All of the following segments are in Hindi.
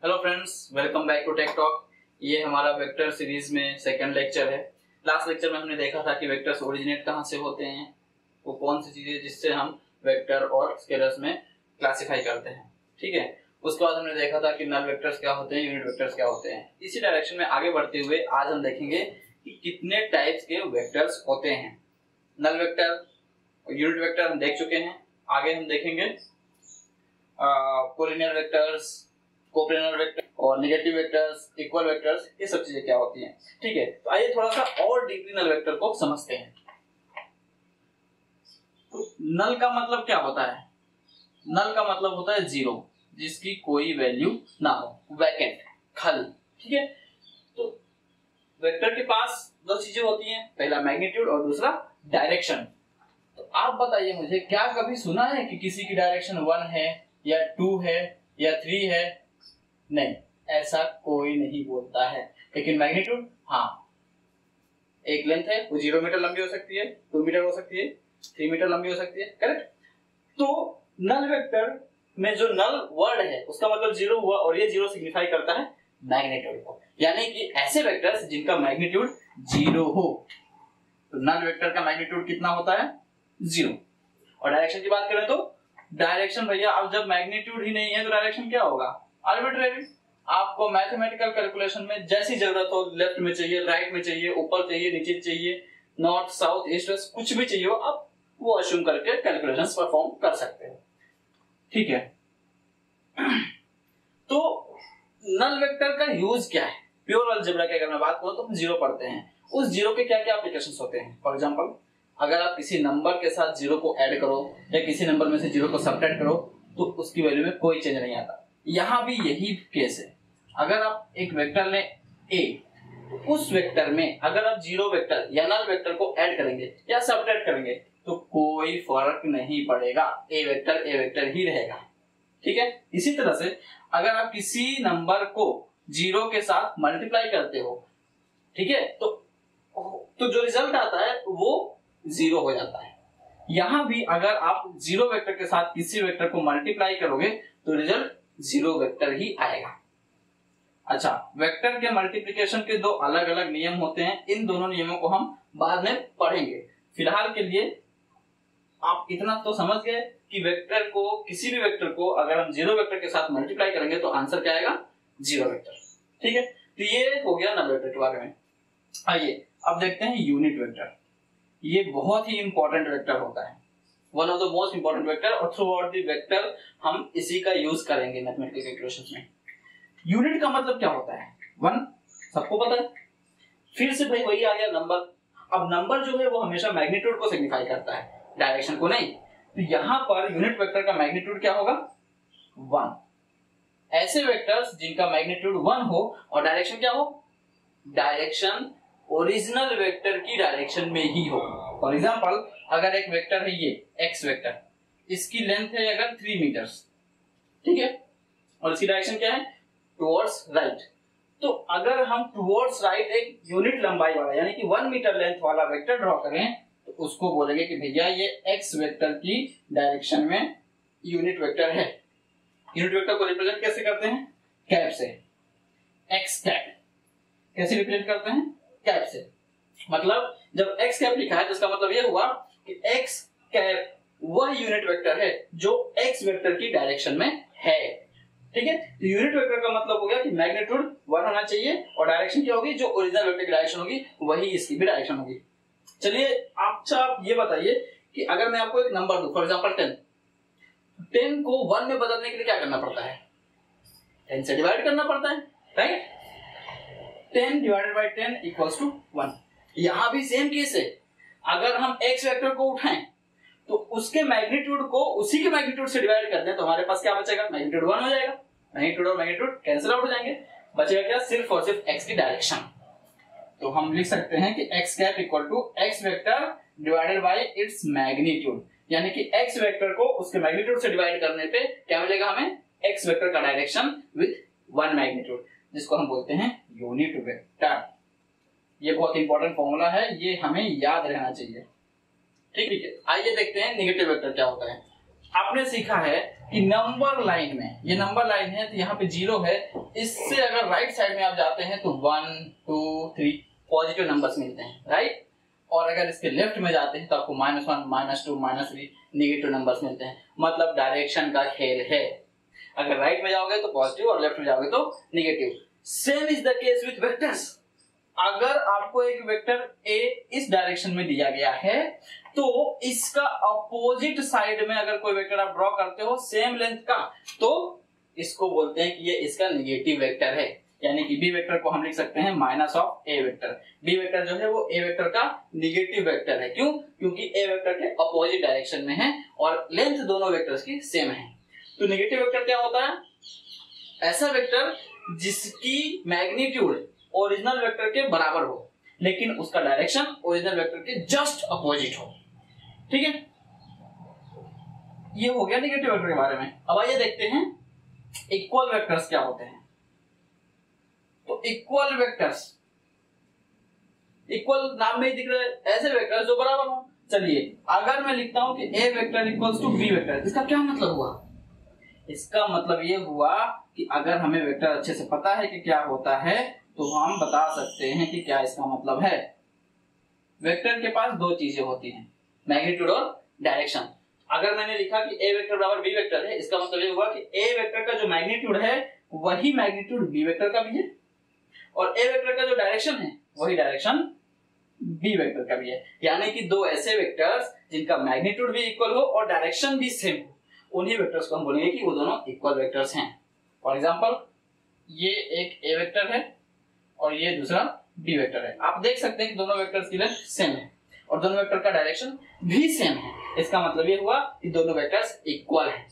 Hello friends, welcome back to tech talk. ये हमारा वेक्टर सीरीज में सेकंड लेक्चर है। लास्ट लेक्चर में हमने देखा था कि वेक्टर्स ओरिजिनेट कहाँ से होते हैं, वो कौन सी चीजें जिससे हम वेक्टर और स्केलर्स में क्लासिफाई करते हैं। ठीक है, उसके बाद हमने देखा था कि नल वेक्टर्स क्या होते हैं, यूनिट वेक्टर्स क्या होते हैं। इसी डायरेक्शन में आगे बढ़ते हुए आज हम देखेंगे कि कितने टाइप्स के वेक्टर्स होते हैं। नल वेक्टर और यूनिट वेक्टर हम देख चुके हैं। आगे हम देखेंगे कोलिनियर वेक्टर्स, कोप्लेनर वेक्टर और नेगेटिव वेक्टर्स, इक्वल वेक्टर्स, ये सब चीजें क्या होती हैं। ठीक है, तो आइए थोड़ा सा और डीपली नल वेक्टर को समझते हैं। तो नल का मतलब क्या होता है? नल का मतलब होता है जीरो, जिसकी कोई वैल्यू ना हो, वैकेंट, खाली। ठीक है, तो वेक्टर के पास दो चीजें होती हैं, पहला मैग्नीट्यूड और दूसरा डायरेक्शन। तो आप बताइए मुझे, क्या कभी सुना है कि किसी की डायरेक्शन 1 है या 2 है या 3 है? नहीं, ऐसा कोई नहीं बोलता है। लेकिन मैग्नीट्यूड, हाँ, एक लेंथ है, वो 0 मीटर लंबी हो सकती है, 2 मीटर हो सकती है, 3 मीटर लंबी हो सकती है, करेक्ट। तो नल वेक्टर में जो नल वर्ड है उसका मतलब 0 हुआ, और ये 0 सिग्निफाई करता है मैग्नीट्यूड को, यानी कि ऐसे वेक्टर्स जिनका मैग्नीट्यूड 0 हो। तो नल वेक्टर का मैग्नीट्यूड कितना होता है? 0। और डायरेक्शन की बात करें तो डायरेक्शन, भैया अब जब मैग्नीट्यूड ही नहीं है तो डायरेक्शन क्या होगा? आर्बिट्रेरी। आपको मैथमेटिकल कैलकुलेशन में जैसी जरूरत हो, लेफ्ट में चाहिए, राइट में चाहिए, ऊपर चाहिए, नीचे चाहिए, नॉर्थ, साउथ, ईस्ट, वेस्ट, कुछ भी चाहिए हो, आप वो अज्यूम करके कैलकुलेशंस परफॉर्म कर सकते हो। ठीक है, तो नल वेक्टर का यूज क्या है? प्योर अलजेब्रा की अगर मैं बात करूं तो हम जीरो पढ़ते हैं। उस जीरो के क्या क्या एप्लीकेशंस होते हैं? फॉर एग्जांपल, अगर आप किसी नंबर के साथ जीरो को ऐड करो या किसी नंबर में से जीरो को सबट्रैक्ट करो तो उसकी वैल्यू में कोई चेंज नहीं आता। यहां भी यही केस है। अगर आप एक वेक्टर लें a, तो उस वेक्टर में अगर आप जीरो वेक्टर या नल वेक्टर को ऐड करेंगे या सबट्रैक्ट करेंगे तो कोई फर्क नहीं पड़ेगा, ए वेक्टर ही रहेगा। ठीक है, इसी तरह से अगर आप किसी नंबर को जीरो के साथ मल्टीप्लाई करते हो, ठीक है, तो जो रिजल्ट आता है वो जीरो हो जाता है। यहां भी अगर आप जीरो वेक्टर के साथ किसी वेक्टर को मल्टीप्लाई करोगे तो रिजल्ट जीरो वेक्टर ही आएगा। अच्छा, वेक्टर के मल्टीप्लिकेशन के दो अलग अलग नियम होते हैं। इन दोनों नियमों को हम बाद में पढ़ेंगे। फिलहाल के लिए आप इतना तो समझ गए कि वेक्टर को, किसी भी वेक्टर को अगर हम जीरो वेक्टर के साथ मल्टीप्लाई करेंगे तो आंसर क्या आएगा? Zero vector. ठीक है, तो ये हो गया नल वेक्टर के बारे में। आइए अब देखते हैं यूनिट वेक्टर। ये बहुत ही इंपॉर्टेंट वेक्टर होता है, one of the most important vector, और थ्रू आउट द वेक्टर हम इसी का यूज करेंगे मैथमेटिकल कैलकुलेशंस में। यूनिट का मतलब क्या होता है? 1 सबको पता है। फिर से भाई वही आ गया नंबर। अब नंबर जो है वो हमेशा मैग्नीट्यूड को सिग्निफाई करता है, डायरेक्शन को नहीं। तो यहां पर यूनिट वेक्टर का मैग्नीट्यूड क्या होगा? 1। ऐसे वेक्टर्स जिनका मैग्नीट्यूड 1 हो और डायरेक्शन क्या हो? डायरेक्शन ओरिजिनल वेक्टर की डायरेक्शन में ही हो। फॉर एग्जांपल, अगर एक वेक्टर है ये एक्स वेक्टर, इसकी लेंथ है अगर 3 मीटर्स, ठीक है, और इसकी डायरेक्शन क्या है? Towards right. तो अगर हम टुवर्ड्स राइट एक यूनिट लंबाई वाला यानी कि 1 मीटर लेंथ वाला वेक्टर ड्रॉ करें तो उसको बोलेंगे कि भैया ये एक्स वेक्टर की डायरेक्शन में यूनिट वेक्टर है। यूनिट वेक्टर को रिप्रेजेंट कैसे करते हैं? कैप से, एक्स कैप। कैसे रिप्रेजेंट करते हैं? कैप से। मतलब जब एक्स कैप लिखा है तो इसका मतलब यह हुआ कि एक्स कैप वह यूनिट वेक्टर है जो एक्स वेक्टर की डायरेक्शन में है। ठीक है, तो यूनिट वेक्टर का मतलब हो गया कि मैग्नीट्यूड 1 होना चाहिए और डायरेक्शन क्या होगी? जो ओरिजिनल वेक्टर की डायरेक्शन होगी वही इसकी भी डायरेक्शन होगी। चलिए अच्छा, आप ये बताइए कि अगर मैं आपको एक नंबर दूं, फॉर एग्जांपल 10 को 1 में बदलने के लिए क्या करना पड़ता है? 10 से डिवाइड करना पड़ता है, right? 10 divided by 10 equals to 1। यहां भी सेम केस है। अगर हम एक्स वेक्टर को उठाएं तो उसके मैग्नीट्यूड को उसी के मैग्नीट्यूड से डिवाइड कर दें तो हमारे पास क्या बचेगा? मैग्नीट्यूड 1 हो जाएगा। मैग्नीट्यूड और मैग्नीट्यूड कैंसिल आउट हो जाएंगे, बचेगा क्या? सिर्फ और सिर्फ एक्स की डायरेक्शन। तो हम लिख सकते हैं कि x cap equal to x vector divided by its magnitude, यानी कि एक्स वेक्टर को उसके मैग्नीट्यूड से डिवाइड करने पे क्या मिलेगा हमें? एक्स वेक्टर का डायरेक्शन विद 1 मैग्नीट्यूड, जिसको हम बोलते हैं यूनिट वेक्टर। ये बहुत इंपॉर्टेंट फॉर्मूला है, ये हमें याद रहना चाहिए। ठीक है, आइए देखते हैं नेगेटिव वेक्टर क्या होता है। आपने सीखा है कि नंबर लाइन में, ये नंबर लाइन है तो यहाँ पे 0 है, इससे अगर राइट साइड में आप जाते हैं तो 1 2 3 पॉजिटिव नंबर्स मिलते हैं, राइट। और अगर इसके लेफ्ट में जाते हैं तो आपको -1 -2 -3 नेगेटिव नंबर्स मिलते हैं। मतलब डायरेक्शन का खेल है, अगर राइट में जाओगे तो पॉजिटिव और लेफ्ट में जाओगे तो negative. Same is the case with vectors. अगर आपको एक वेक्टर ए इस डायरेक्शन में दिया गया है तो इसका अपोजिट साइड में अगर कोई वेक्टर आप ड्रॉ करते हो सेम लेंथ का, तो इसको बोलते हैं कि ये इसका नेगेटिव वेक्टर है। यानी कि बी वेक्टर को हम लिख सकते हैं minus of a vector. B vector जो है वो ए वेक्टर का नेगेटिव वेक्टर है। क्यों? क्योंकि ए वेक्टर के अपोजिट डायरेक्शन में है और लेंथ दोनों वेक्टर्स की सेम है। तो नेगेटिव वेक्टर क्या होता है? ऐसा वेक्टर जिसकी मैग्नीट्यूड ओरिजिनल वेक्टर के बराबर हो लेकिन उसका डायरेक्शन ओरिजिनल वेक्टर के जस्ट अपोजिट हो। ठीक है, ये हो गया नेगेटिव वेक्टर के बारे में। अब आइए देखते हैं इक्वल वेक्टर्स क्या होते हैं। तो इक्वल वेक्टर्स, इक्वल नाम में ही दिख रहा है, ऐसे वेक्टर्स जो बराबर हो। चलिए अगर मैं लिखता हूं कि A vector equals to B vector, इसका क्या मतलब हुआ? इसका मतलब ये हुआ कि अगर हमें वेक्टर अच्छे से पता है कि क्या होता है तो हम बता सकते हैं कि क्या इसका मतलब है। वेक्टर के पास दो चीजें होती हैं, मैग्नीट्यूड और डायरेक्शन। अगर मैंने लिखा कि ए वेक्टर बराबर बी वेक्टर है, इसका मतलब ये हुआ कि ए वेक्टर का जो मैग्नीट्यूड है वही मैग्नीट्यूड बी वेक्टर का भी है और ए वेक्टर का जो डायरेक्शन है वही डायरेक्शन बी वेक्टर का भी है। यानी कि दो ऐसे वेक्टर्स जिनका मैग्नीट्यूड भी इक्वल हो और डायरेक्शन भी सेम हो, उन्हीं वेक्टर्स को हम बोलेंगे कि वो दोनों इक्वल वेक्टर्स हैं। फॉर एग्जांपल ये एक ए वेक्टर है और ये दूसरा बी वेक्टर है। आप देख सकते हैं कि दोनों वेक्टर्स की लेंथ सेम है और दोनों वेक्टर का डायरेक्शन भी सेम है। इसका मतलब ये हुआ कि दोनों वेक्टर्स इक्वल हैं।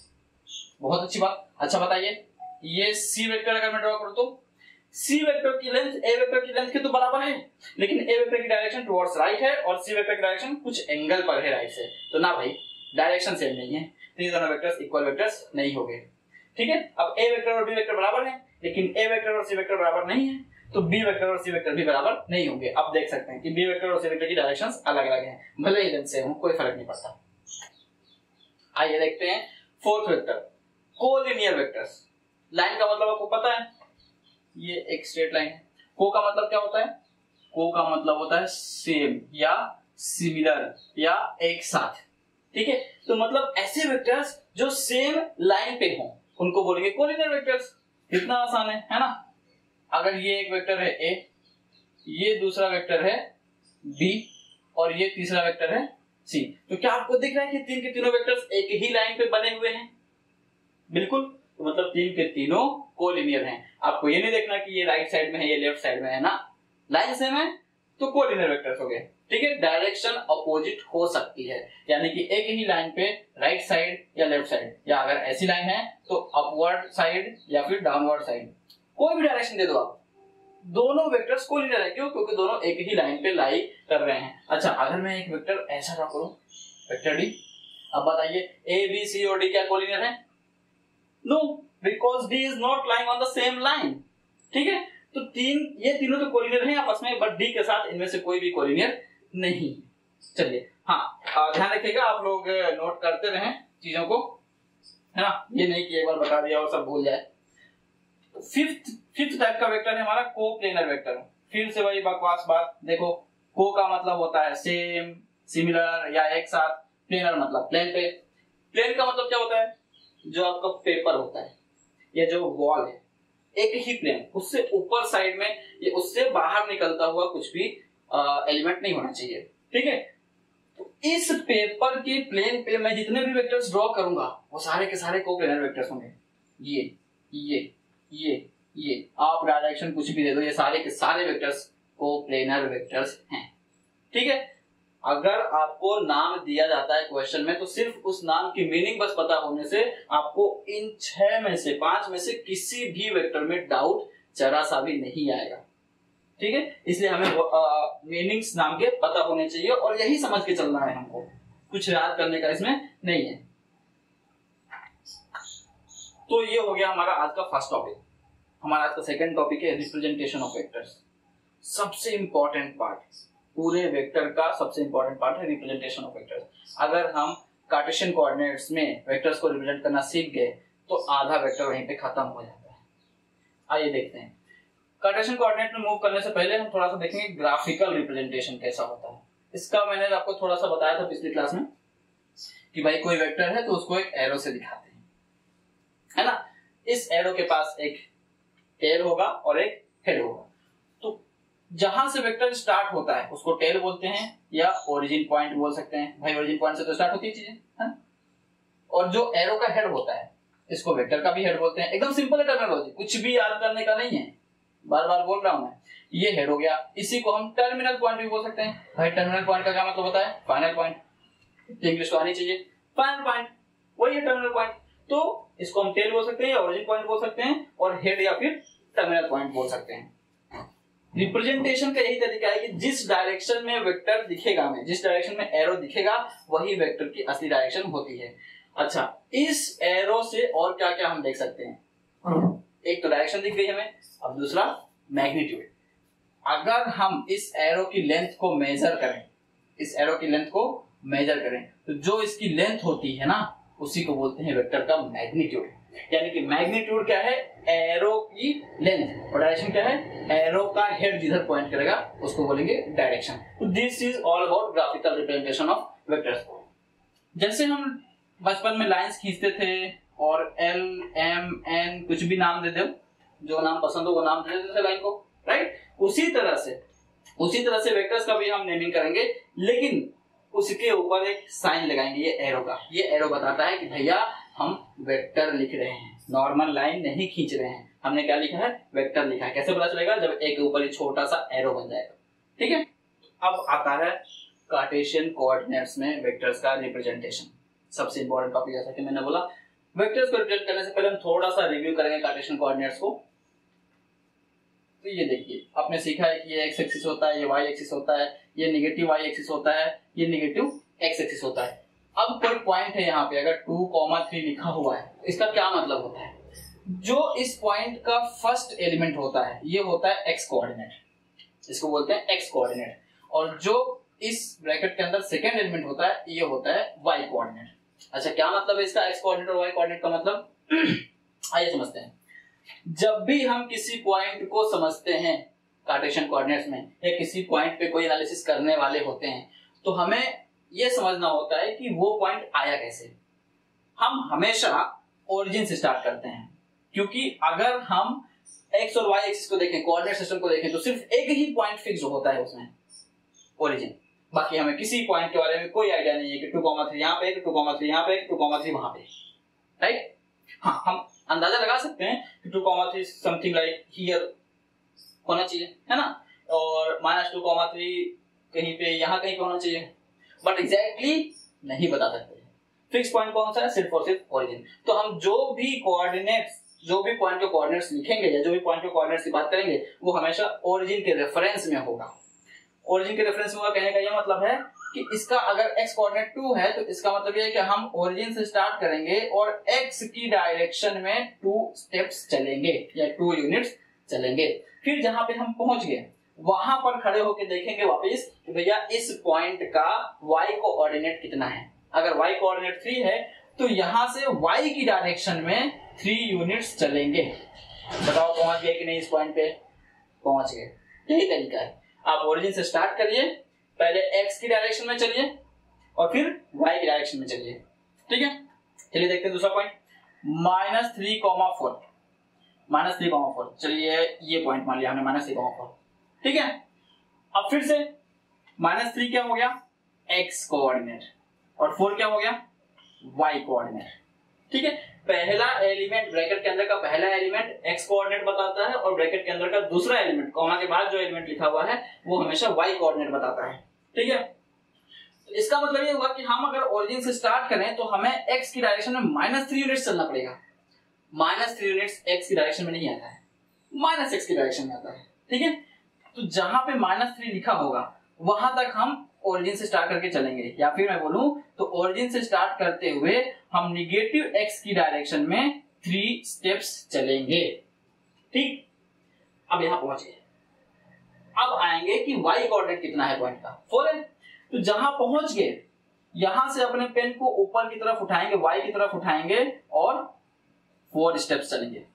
बहुत अच्छी बात। अच्छा बताइए, ये सी वेक्टर अगर मैं ड्रॉ करूं तो सी वेक्टर की लेंथ ए वेक्टर की लेंथ के तो बराबर है, लेकिन ए वेक्टर की डायरेक्शन टुवर्ड्स राइट है और सी वेक्टर की डायरेक्शन कुछ एंगल पर है राइट से। तो ना भाई, डायरेक्शन सेम नहीं है, तो ये दोनों वेक्टर्स इक्वल वेक्टर्स नहीं हो गए। ठीक है, अब ए वेक्टर और बी वेक्टर बराबर है लेकिन ए वेक्टर और सी वेक्टर बराबर नहीं है, तो बी वेक्टर और सी वेक्टर भी बराबर नहीं होंगे। अब देख सकते हैं कि बी वेक्टर और सी वेक्टर की डायरेक्शंस अलग अलग हैं, भले ही लेंथ सेम हो, कोई फर्क नहीं पड़ता। आइए देखते हैं fourth vector, collinear vectors. Line का मतलब आपको पता है, ये एक स्ट्रेट लाइन है। को का मतलब क्या होता है? को का मतलब होता है सेम या सिमिलर या एक साथ। ठीक है, तो मतलब ऐसे वेक्टर्स जो सेम लाइन पे हों उनको बोलेंगे कोलिनियर वेक्टर्स। इतना आसान है ना? अगर ये एक वेक्टर है ए, ये दूसरा वेक्टर है बी और ये तीसरा वेक्टर है सी, तो क्या आपको दिख रहा है कि तीन के तीनों वेक्टर्स एक ही लाइन पे बने हुए हैं? बिल्कुल। तो मतलब तीन के तीनों कोलिनियर हैं। आपको ये नहीं देखना कि ये राइट साइड में है ये लेफ्ट साइड में है ना, लाइन सेम है तो कोलिनियर वेक्टर्स हो गए। ठीक है, डायरेक्शन अपोजिट हो सकती है, यानी कि एक ही लाइन पे राइट साइड या लेफ्ट साइड, या अगर ऐसी लाइन है तो अपवर्ड साइड या फिर डाउनवर्ड साइड, कोई भी डायरेक्शन दे दो आप, दोनों वेक्टर्स कोलिनियर है। क्यों? क्योंकि दोनों एक ही लाइन पे लाई कर रहे हैं। अच्छा, अगर मैं एक वेक्टर ऐसा ड्रॉ करूं, वेक्टर डी, अब बताइए ए बी सी और डी क्या कोलिनियर है? No, because d is not lying on the same line. ठीक है, तो ये तीनों तो कोलिनियर हैं आपस में, बट डी के साथ इनमें से कोई भी कोलिनियर नहीं। चलिए, हाँ ध्यान रखिएगा, आप लोग नोट करते रहें चीजों को, है ना, ये नहीं कि एक बार बता दिया और सब भूल जाए। फिफ्थ टाइप का वेक्टर है हमारा कोप्लेनर वेक्टर। फिर से वही बकवास बात, देखो को का मतलब होता है सेम, सिमिलर या एक साथ, प्लेनर मतलब प्लेन पे। प्लेन का मतलब क्या होता है? जो आपका पेपर होता है या जो वॉल है, एक ही प्लेन, उससे ऊपर साइड में या उससे बाहर निकलता हुआ कुछ भी एलिमेंट नहीं होना चाहिए। ठीक है, तो इस पेपर के प्लेन पे मैं जितने भी वेक्टर्स ड्रॉ करूंगा वो सारे के सारे कोप्लेनर वेक्टर्स होंगे। ये आप डायरेक्शन कुछ भी दे दो, ये सारे के सारे वेक्टर्स कोप्लेनर वेक्टर्स हैं। ठीक है, अगर आपको नाम दिया जाता है क्वेश्चन में तो सिर्फ उस नाम की मीनिंग बस पता होने से आपको इन 6 में से 5 में से किसी भी वेक्टर में डाउट जरा सा भी नहीं आएगा। ठीक है, इसलिए हमें मीनिंग्स नाम के पता होने चाहिए और यही समझ के चलना है, हमको कुछ याद करने का इसमें नहीं है। तो ये हो गया हमारा आज का फर्स्ट टॉपिक। हमारा आज का सेकंड टॉपिक है रिप्रेजेंटेशन ऑफ वेक्टर्स। सबसे इंपॉर्टेंट पार्ट, पूरे वेक्टर का सबसे इंपॉर्टेंट पार्ट है रिप्रेजेंटेशन ऑफ वेक्टर्स। अगर हम कार्टेशियन कोऑर्डिनेट्स में वेक्टर्स को रिप्रेजेंट करना सीख गए तो आधा वेक्टर वहीं पे खत्म हो जाता है। आइए देखते हैं। कार्टेशियन कोऑर्डिनेट में मूव करने से पहले हम थोड़ा सा देखेंगे ग्राफिकल रिप्रेजेंटेशन कैसा होता है। इसका मैंने आपको थोड़ा सा बताया था पिछली क्लास में कि भाई कोई वेक्टर है तो उसको एक एरो से दिखाते हैं, है ना। इस एरो के पास एक टेल होगा और एक हेड होगा। तो जहां से वेक्टर स्टार्ट होता है उसको टेल बोलते हैं या ओरिजिन पॉइंट बोल सकते हैं। भाई ओरिजिन पॉइंट से तो स्टार्ट होती है चीजें, है ना। और जो एरो का हेड होता है इसको वेक्टर का भी हेड बोलते हैं। एकदम सिंपल है टर्मिनोलॉजी, कुछ भी याद करने का नहीं है, बार बार बोल रहा हूं मैं। ये हेड हो गया, इसी को हम टर्मिनल पॉइंट भी बोल सकते हैं। भाई टर्मिनल पॉइंट का क्या मतलब होता है? Final point. इंग्लिश तो आनी चाहिए। फाइनल पॉइंट वही है टर्मिनल पॉइंट। तो इसको हम टेल बोल सकते हैं या ओरिजिन पॉइंट बोल सकते हैं, और हेड या फिर टर्मिनल पॉइंट बोल सकते हैं। रिप्रेजेंटेशन का यही तरीका है कि जिस डायरेक्शन में वेक्टर दिखेगा, हमें जिस डायरेक्शन में एरो दिखेगा वही वेक्टर की असली डायरेक्शन होती है। अच्छा, इस एरो से और क्या क्या हम देख सकते हैं? एक तो डायरेक्शन दिख गई हमें, अब दूसरा मैग्नीट्यूड। अगर हम इस एरो की लेंथ को मेजर करें, इस एरो की लेंथ को मेजर करें, तो जो इसकी लेंथ होती है ना उसी को बोलते हैं वेक्टर का मैग्नीट्यूड। यानी कि मैग्नीट्यूड क्या है? एरो की लेंथ, और डायरेक्शन क्या है? एरो का हेड जिधर पॉइंट करेगा उसको बोलेंगे डायरेक्शन। तो this is all about graphical representation of vectors. जैसे हम बचपन में लाइंस खींचते थे और एल एम एन कुछ भी नाम दे दो, जो नाम पसंद हो वो नाम दे देते थे लाइन को, राइट। उसी तरह से वेक्टर्स का भी हम नेमिंग करेंगे, लेकिन उसके ऊपर एक साइन लगाएंगे, ये एरो का। ये एरो बताता है कि भैया हम वेक्टर लिख रहे हैं, नॉर्मल लाइन नहीं खींच रहे हैं। हमने क्या लिखा है? वेक्टर लिखा है। कैसे पता चलेगा? जब एक ऊपर छोटा सा एरो बन जाएगा, ठीक है। अब आता है कार्टेशियन कोऑर्डिनेट्स में वेक्टर्स का रिप्रेजेंटेशन, सबसे इंपॉर्टेंट टॉपिक। जैसा कि मैंने बोला, वेक्टर्स को रिप्रेजेंट करने से पहले हम थोड़ा सा रिव्यू करेंगे कार्टेशियन कोऑर्डिनेट्स को। तो ये देखिए, आपने सीखा है कि ये एक्स एक्सिस होता है, ये वाई एक्सिस होता है, ये नेगेटिव वाई एक्सिस होता है, ये नेगेटिव एक्स एक्सिस होता है। अब कोई पॉइंट है यहाँ पे, अगर 2,3 लिखा हुआ है, इसका क्या मतलब होता है? जो इस पॉइंट का फर्स्ट एलिमेंट होता है ये होता है एक्स कोऑर्डिनेट, इसको बोलते हैं एक्स कोऑर्डिनेट। और जो इस ब्रैकेट के अंदर सेकेंड एलिमेंट होता है ये होता है वाई कोऑर्डिनेट। अच्छा, क्या मतलब है इसका एक्स कोऑर्डिनेट और वाई कोऑर्डिनेट का मतलब? आइए समझते हैं। जब भी हम किसी पॉइंट को समझते हैं कार्टेशियन कोऑर्डिनेट्स में, या किसी पॉइंट पे कोई एनालिसिस करने वाले होते हैं, तो हमें यह समझना होता है कि वो पॉइंट आया कैसे। हम हमेशा ओरिजिन से स्टार्ट करते हैं, क्योंकि अगर हम एक्स और वाई एक्सिस को देखें, कोऑर्डिनेट सिस्टम को देखें, तो सिर्फ एक ही पॉइंट फिक्स होता है उसमें, ओरिजिन। बाकी हमें किसी पॉइंट के बारे में कोई आइडिया नहीं है कि 2,3 यहाँ पे, 2,3 यहाँ पे, 2,3 वहां पे, राइट। हाँ, हम अंदाजा लगा सकते हैं कि 2,3 समथिंग लाइक हियर होना चाहिए, है ना, और -2,3 कहीं पे यहाँ कहीं पे होना चाहिए, बट एग्जैक्टली नहीं बता सकते। फिक्स पॉइंट कौन सा है? सिर्फ और सिर्फ ओरिजिन। तो हम जो भी कोऑर्डिनेट्स, जो भी पॉइंट के कोऑर्डिनेट्स लिखेंगे या जो भी पॉइंट के कोऑर्डिनेट्स की बात करेंगे, वो हमेशा ओरिजिन के रेफरेंस में होगा। ओरिजिन के रेफरेंस में होगा कहने का यह मतलब है कि इसका अगर x कोऑर्डिनेट 2 है तो इसका मतलब यह है कि हम ओरिजिन से स्टार्ट करेंगे और x की डायरेक्शन में 2 स्टेप्स चलेंगे या 2 यूनिट्स चलेंगे। फिर जहां पे हम पहुंच गए वहां पर खड़े होकर देखेंगे वापस कि भैया इस पॉइंट का y कोऑर्डिनेट कितना है। अगर y कोऑर्डिनेट 3 है तो यहां से y की डायरेक्शन में 3 यूनिट्स चलेंगे। बताओ पहुंच गए कि नहीं? इस पॉइंट पे पहुंच गए। यही तरीका है, आप ओरिजिन से स्टार्ट करिए, पहले x की डायरेक्शन में चलिए और फिर y की डायरेक्शन में चलिए, ठीक है। चलिए देखते हैं दूसरा पॉइंट, -3,4। -3,4, चलिए ये पॉइंट मान लिया हमने -3,4, ठीक है। अब फिर से -3 क्या हो गया? x कोऑर्डिनेट, और 4 क्या हो गया? y कोऑर्डिनेट, ठीक है। पहला एलिमेंट, ब्रैकेट के अंदर का पहला एलिमेंट x कोऑर्डिनेट बताता है और ब्रैकेट के अंदर का दूसरा एलिमेंट, कॉमा के बाद जो एलिमेंट लिखा हुआ है वो हमेशा y कोऑर्डिनेट बताता है, ठीक है। तो इसका मतलब ये हुआ कि हम अगर ओरिजिन से स्टार्ट करें तो हमें x की डायरेक्शन में -3 यूनिट्स चलना पड़ेगा। -3 यूनिट्स x की डायरेक्शन में नहीं आता है, -x की डायरेक्शन में आता है, ठीक है। तो जहां पे -3 लिखा होगा वहां तक हम ओरिजिन से स्टार्ट करके चलेंगे, या फिर मैं बोलूं तो ओरिजिन से स्टार्ट करते हुए हम नेगेटिव x की डायरेक्शन में 3 स्टेप्स चलेंगे, ठीक। अब यहां पहुंच गए, अब आएंगे कि y कोऑर्डिनेट कितना है पॉइंट का? 4 है। तो जहां पहुंच गए यहां से अपने पेन को ऊपर की तरफ उठाएंगे, y की तरफ उठाएंगे और 4 स्टेप्स चलेंगे।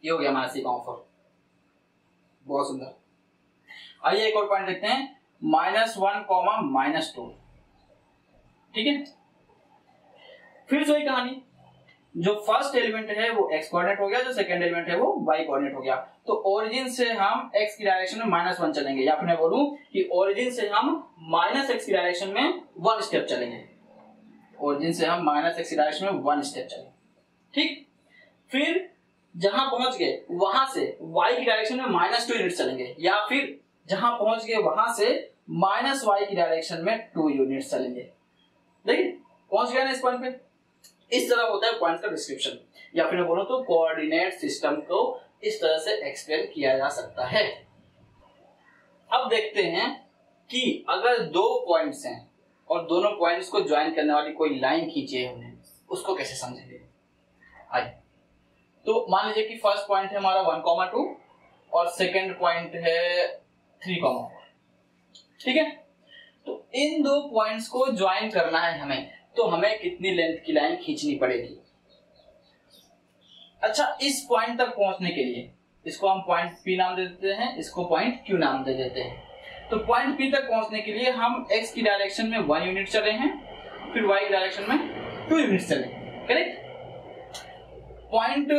ये हो गया हमारा सी कॉमा 4। बहुत सुंदर। आइए एक और पॉइंट देखते हैं, -1, -2। ठीक है, फिर से वही कहानी, जो फर्स्ट एलिमेंट है वो x कोऑर्डिनेट हो गया, जो सेकंड एलिमेंट है वो y कोऑर्डिनेट हो गया। तो ओरिजिन से हम x की डायरेक्शन में -1 चलेंगे, या फिर मैं बोलूं कि ओरिजिन से हम -x की डायरेक्शन में 1 स्टेप चलेंगे। ओरिजिन से हम -x की डायरेक्शन में 1 स्टेप चलेंगे। ठीक, फिर जहां पहुंच गए वहां से y की डायरेक्शन में -2 यूनिट चलेंगे, या फिर जहां पहुंच गए वहां से -y की डायरेक्शन में 2 यूनिट चलेंगे। देखिए पहुंच गया ना इस पॉइंट पे। इस तरह होता है पॉइंट्स का डिस्क्रिप्शन, या फिर मैं बोलूं तो कोऑर्डिनेट सिस्टम को इस तरह से एक्सप्लेन किया जा सकता है। अब देखते हैं कि अगर दो पॉइंट्स हैं और दोनों पॉइंट्स को ज्वाइन करने वाली कोई लाइन खींची है हमने, उसको कैसे समझेंगे। आइए, तो मान लीजिए कि फर्स्ट पॉइंट है हमारा 1,2 और सेकंड पॉइंट है 3,4। ठीक है, तो इन दो पॉइंट्स को ज्वाइन करना है हमें, तो हमें कितनी लेंथ की लाइन खींचनी पड़ेगी। अच्छा, इस पॉइंट तक पहुंचने के लिए इसको हम पॉइंट P नाम दे देते हैं, इसको पॉइंट Q नाम दे देते हैं। तो पॉइंट P तक पहुंचने के लिए हम x की डायरेक्शन में 1 यूनिट चले हैं, फिर y की डायरेक्शन में 2 यूनिट चले, करेक्ट। पॉइंट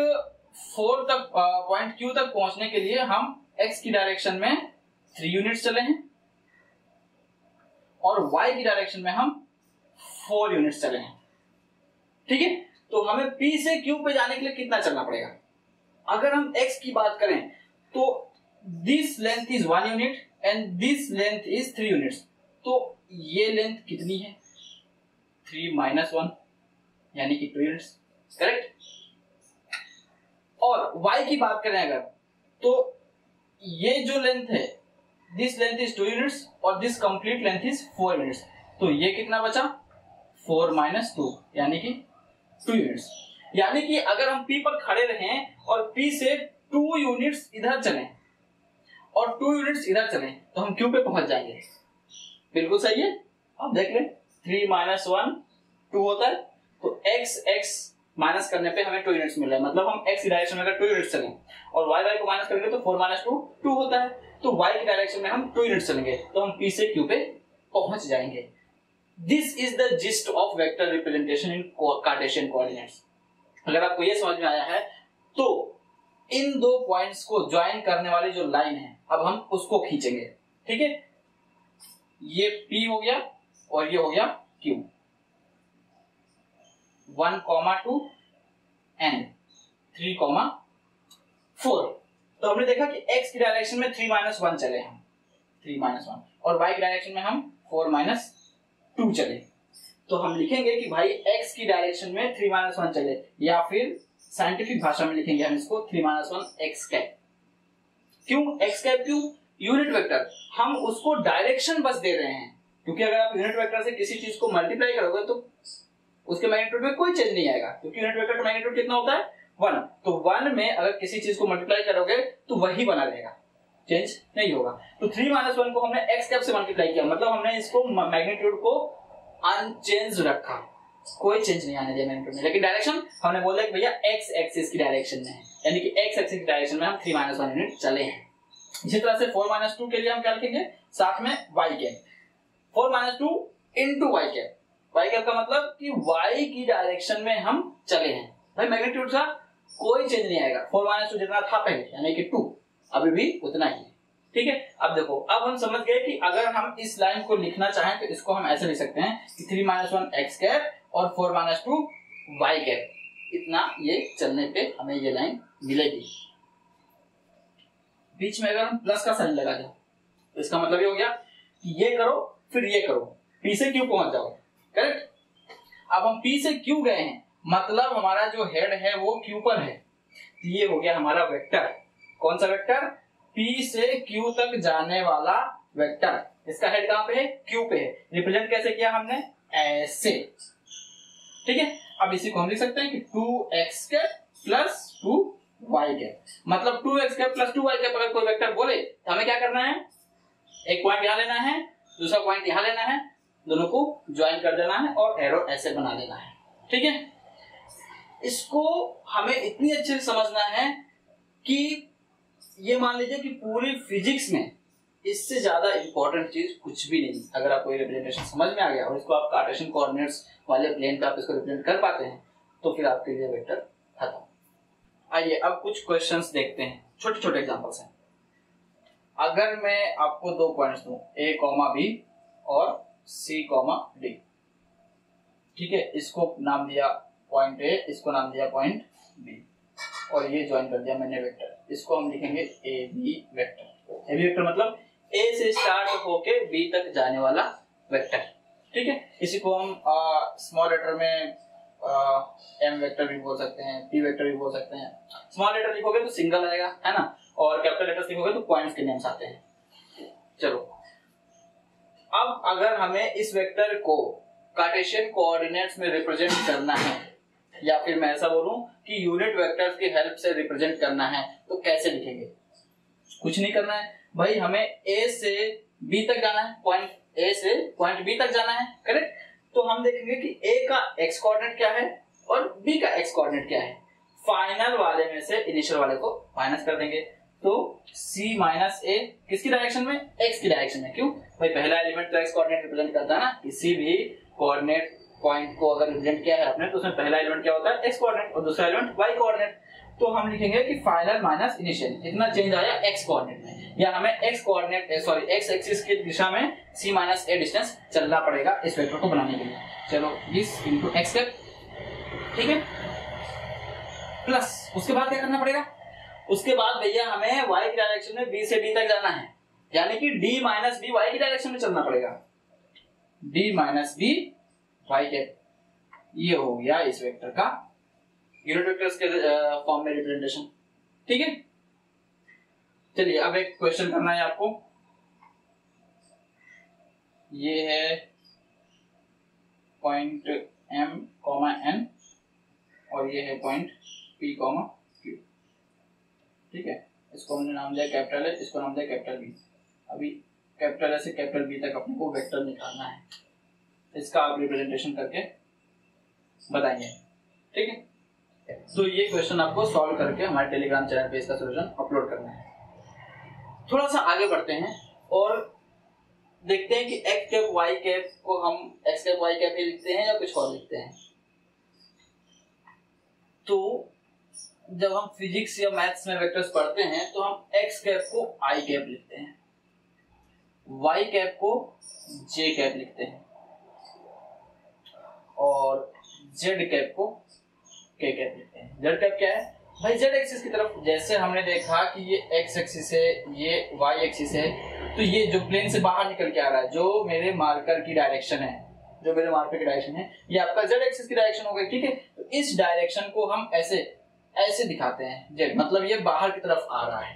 Q तक पहुंचने के लिए हम x की डायरेक्शन में 3 यूनिट चले हैं और y की डायरेक्शन में हम 4 यूनिट्स चले हैं। ठीक है, तो हमें P से Q पे जाने के लिए कितना चलना पड़ेगा। अगर हम x की बात करें तो this length is 1 unit and this length is 3 units, तो ये लेंथ कितनी है 3 - 1 यानी कि 2 यूनिट्स, करेक्ट। और y की बात करें अगर, तो ये जो लेंथ है दिस लेंथ इज 2 यूनिट्स और this complete length is 4 units, तो ये कितना बचा 4 - 2 यानी कि 2 यूनिट्स। यानी कि अगर हम P पर खड़े रहें और P से 2 यूनिट्स इधर चलें और 2 यूनिट्स इधर चलें तो हम Q पे पहुंच जाएंगे। बिल्कुल सही है, अब देख लें 3 - 1 2 होता है, तो x माइनस करने पे हमें 2 यूनिट्स मिल रहा है, मतलब हम x की डायरेक्शन में अगर 2 यूनिट्स चलें और y को माइनस करेंगे तो 4 - 2 2 होता है, तो y की डायरेक्शन में हम 2 यूनिट्स चलेंगे तो हम P से Q पे पहुंच जाएंगे। This is the gist of vector representation in Cartesian coordinates। अगर आपको ये समझ में आया है तो इन दो पॉइंट्स को ज्वाइन करने वाली जो लाइन है अब हम उसको खींचेंगे। ठीक है, ये P हो गया और ये हो गया Q, 1,2 एंड 3,4। तो हमने देखा कि x की डायरेक्शन में 3 - 1 चले हम, 3 - 1, और y की डायरेक्शन में हम 4 - 2 चले। तो हम लिखेंगे कि भाई x की डायरेक्शन में 3 - 1 चले, या फिर साइंटिफिक भाषा में लिखेंगे हम इसको 3 - 1 x कैप। क्यों x कैप, क्यों यूनिट वेक्टर, हम उसको डायरेक्शन बस दे रहे हैं, क्योंकि अगर आप यूनिट वेक्टर से किसी चीज को मल्टीप्लाई करोगे तो उसके मैग्नीट्यूड में कोई चेंज नहीं आएगा, क्योंकि यूनिट वेक्टर का मैग्नीट्यूड कितना होता है 1। तो 1 में अगर किसी चीज को मल्टीप्लाई करोगे तो वही बना रहेगा, चेंज नहीं होगा। तो 3 - 1 को हमने x कैप से मल्टीप्लाई किया, मतलब हमने इसको मैग्नीट्यूड को अनचेंज रखा, कोई चेंज नहीं आने दिया मैग्नीट्यूड में, लेकिन डायरेक्शन हमने बोला कि भैया x एक्सिस की डायरेक्शन में है, यानी कि x एक्सिस की डायरेक्शन में हम 3 - 1 यूनिट चले हैं। इसी तरह से 4 - 2 के लिए हम क्या लिखेंगे, साथ में y cap, 4 - 2 into y cap. y cap का मतलब कि y की डायरेक्शन में हम चले हैं, भाई मैग्नीट्यूड का कोई चेंज नहीं आएगा, 4 - 2 जितना था पहले यानी कि 2 अभी भी उतना ही है। ठीक है, अब देखो, अब हम समझ गए कि अगर हम इस लाइन को लिखना चाहें तो इसको हम ऐसे लिख सकते हैं कि 3 - 1 x कैप और 4 - 2 y कैप, इतना ये चलने पे हमें ये लाइन मिलेगी। बीच में अगर हम प्लस का साइन लगा दें तो इसका मतलब ये हो गया कि ये करो फिर ये करो, P से Q पहुंच जाओ, करेक्ट। अब हम P से Q गए हैं, मतलब हमारा जो हेड है वो Q पर है, तो ये हो गया हमारा वेक्टर। कौन सा वेक्टर, P से Q तक जाने वाला वेक्टर। इसका हेड कहां पे है, Q पे है। रिप्रेजेंट कैसे किया हमने, ऐसे। ठीक है, अब इसी को हम लिख सकते हैं कि 2x cap plus 2y cap, मतलब 2x cap plus 2y cap अगर कोई वेक्टर बोले तो हमें क्या करना है, एक पॉइंट यहां लेना है, दूसरा पॉइंट यहां लेना है, दोनों को ज्वाइन कर देना है और एरो ऐसे बना देना है। ठीक है, इसको हमें इतनी अच्छे से समझना है कि ये मान लीजिए कि पूरी फिजिक्स में इससे ज्यादा इंपॉर्टेंट चीज कुछ भी नहीं। अगर आपको ये रिप्रेजेंटेशन समझ में आ गया और इसको आप कार्टेशियन कोऑर्डिनेट्स वाले प्लेन पे आप इसको रिप्रेजेंट कर पाते हैं तो फिर आपके लिए वेक्टर खत्म। आइए अब कुछ क्वेश्चंस देखते हैं, छोटे छोटे एग्जांपल्स हैं। अगर मैं आपको दो पॉइंट्स दूं a, b और c, d, ठीक है, इसको नाम दिया पॉइंट a, इसको नाम दिया पॉइंट b और ये ज्वाइन कर दिया मैंने वेक्टर, इसको हम लिखेंगे a b vector. A b vector मतलब a से स्टार्ट होके b तक जाने वाला वेक्टर, ठीक है। इसी को हम स्मॉल लेटर में m वेक्टर भी बोल सकते हैं, p वेक्टर भी बोल सकते हैं। स्मॉल लेटर लिखोगे तो सिंगल आएगा, है ना, और कैपिटल लेटर्स लिखोगे तो पॉइंट्स के नेम्स आते हैं। चलो अब अगर हमें इस वेक्टर को कार्टेशियन कोऑर्डिनेट्स में रिप्रेजेंट करना है या फिर मैं ऐसा बोलूं कि यूनिट वेक्टर्स की हेल्प से रिप्रेजेंट करना है तो कैसे लिखेंगे? कुछ नहीं करना है भाई, हमें a से b तक जाना है, पॉइंट a से पॉइंट b तक जाना है, करेक्ट। तो हम देखेंगे कि a का x कोऑर्डिनेट क्या है और b का x कोऑर्डिनेट क्या है। फाइनल वाले में से इनिशियल वाले को माइनस कर देंगे तो c माइनस a किसकी डायरेक्शन में? x की डायरेक्शन में। क्यों भाई? पहला एलिमेंट तो x कोऑर्डिनेट रिप्रेजेंट करता है ना, किसी भी कोऑर्डिनेट पॉइंट को अगर रिप्रेजेंट किया है आपने तो उसमें पहला एलिमेंट क्या होता है? x कोऑर्डिनेट और दूसरा एलिमेंट y कोऑर्डिनेट। तो हम लिखेंगे कि फाइनल माइनस इनिशियल, इतना चेंज आया x कोऑर्डिनेट में, या हमें x coordinate sorry x axis की दिशा में c माइनस a डिस्टेंस चलना पड़ेगा इस वेक्टर को बनाने के लिए। चलो this into x कैप, ठीक है, प्लस उसके बाद क्या करना पड़ेगा? उसके बाद भैया हमें y की डायरेक्शन में b से d तक जाना है, यानी कि d माइनस b y की डायरेक्शन में चलना पड़ेगा। d minus b y cap, ये हो गया इस वेक्टर का यूनिट वेक्टर्स के फॉर्म में रिप्रेजेंटेशन, ठीक है। चलिए अब एक क्वेश्चन करना है आपको। ये है पॉइंट m, n और ये है पॉइंट p, q, ठीक है। इसको हमने नाम दिया कैपिटल है, इसको नाम दिया कैपिटल बी। अभी कैपिटल ए से कैपिटल बी तक अपने को वेक्टर निकालना है, इसका आप रिप्रेजेंटेशन करके बताएंगे, ठीक है। तो ये क्वेश्चन आपको सॉल्व करके हमारे टेलीग्राम चैनल पे इसका सॉल्यूशन अपलोड करना है। थोड़ा सा आगे बढ़ते हैं और देखते हैं कि x कैप y कैप को हम x कैप y कैप ही लिखते हैं या कुछ और लिखते हैं। तो जब हम फिजिक्स या मैथ्स में वेक्टर्स पढ़ते हैं तो हम x कैप को i कैप लिखते हैं, y कैप को j कैप लिखते हैं और z कैप को k कैप लिखते हैं। z कैप क्या है भाई? z एक्सिस की तरफ। जैसे हमने देखा कि ये x एक्सिस है, ये y एक्सिस है, तो ये जो प्लेन से बाहर निकल के आ रहा है, जो मेरे मार्कर की डायरेक्शन है, जो मेरे मार्कर की डायरेक्शन है, ये आपका z एक्सिस की डायरेक्शन हो गई, ठीक है। तो इस डायरेक्शन को हम ऐसे ऐसे दिखाते हैं, z मतलब ये बाहर की तरफ आ रहा है,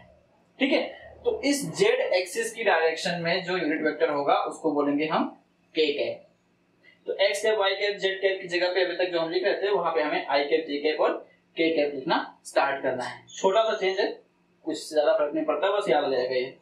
ठीक है। तो इस z एक्सिस की डायरेक्शन में जो यूनिट वेक्टर होगा उसको बोलेंगे हम k कैप। तो x cap y cap z cap की जगह पे अभी तक जो हम लिख रहे थे वहां पे हमें i कैप j कैप और k कैप लिखना स्टार्ट करना है। छोटा सा चेंज है, कुछ ज्यादा फर्क नहीं पड़ता, बस याद आ जाएगा ये।